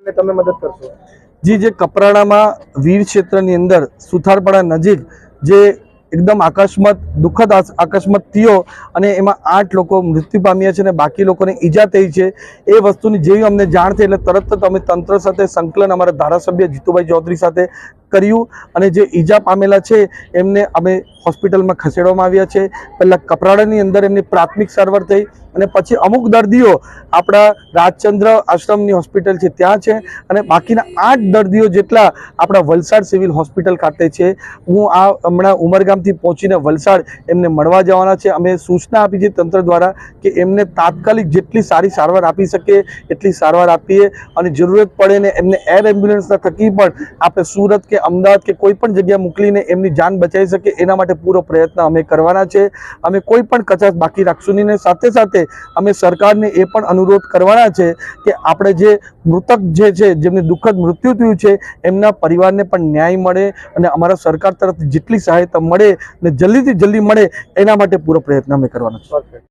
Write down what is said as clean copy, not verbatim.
તમે મદદ કરશો? जी, जे कपराड़ामां वीर क्षेत्रनी अंदर सुथारपड़ा नजीक जे एकदम अकस्मात दुखद अकस्मात थयो अने एमां 8 लोको मृत्यु पाम्या छे अने बाकी लोकोने ईजा थई छे। ए वस्तुनी जेवी अमने जाण थई એટલે તરત જ અમે તંત્ર સાથે સંકલન અમારા ધારાસભ્ય જીતુભાઈ ચૌધરી સાથે કર્યું અને જે ઈજા પામેલા છે એમને અમે હોસ્પિટલમાં ખસેડવામાં આવ્યા છે। પહેલાં કપરાડાની અંદર એમની પ્રાથમિક સારવાર થઈ અને પછી અમુક દર્દીઓ આપણા રાજચંદ્ર આશ્રમની હોસ્પિટલ છે ત્યાં છે અને બાકીના 8 દર્દીઓ જેટલા આપણા વલસાડ સિવિલ હોસ્પિટલ ખાતે છે। હું આ હમણાં ઉમરગામથી પહોંચીને વલસાડ એમને મળવા જવાના છે। અમે સૂચના આપી છે તંત્ર દ્વારા કે એમને તાત્કાલિક જેટલી સારી સારવાર આપી શકે એટલી સારવાર આપીએ અને જરૂરત પડે ને એમને એર એમ્બ્યુલન્સના થકી પણ આપણે સુરત કે અમદાવાદ કે કોઈ પણ જગ્યા મોકલીને એમની જાન બચાવી શકે એના માટે પૂરો પ્રયત્ન અમે કરવાના છે। અમે કોઈ પણ કચાશ બાકી રાખશું નહીં ને સાથે સાથે અમે સરकारने એ પણ અનુરોધ કરવાના છે કે આપણે જે મૃતક જે છે જેમને દુઃખદ મૃત્યુ થયું છે એમના પરિવારને પણ ન્યાય મળે અને અમારા સરકાર તરફથી જેટલી સહાયતા મળે ને જલ્દીથી જલ્દી મળે એના માટે પૂરો પ્રયત્ન અમે કરવાનો છે।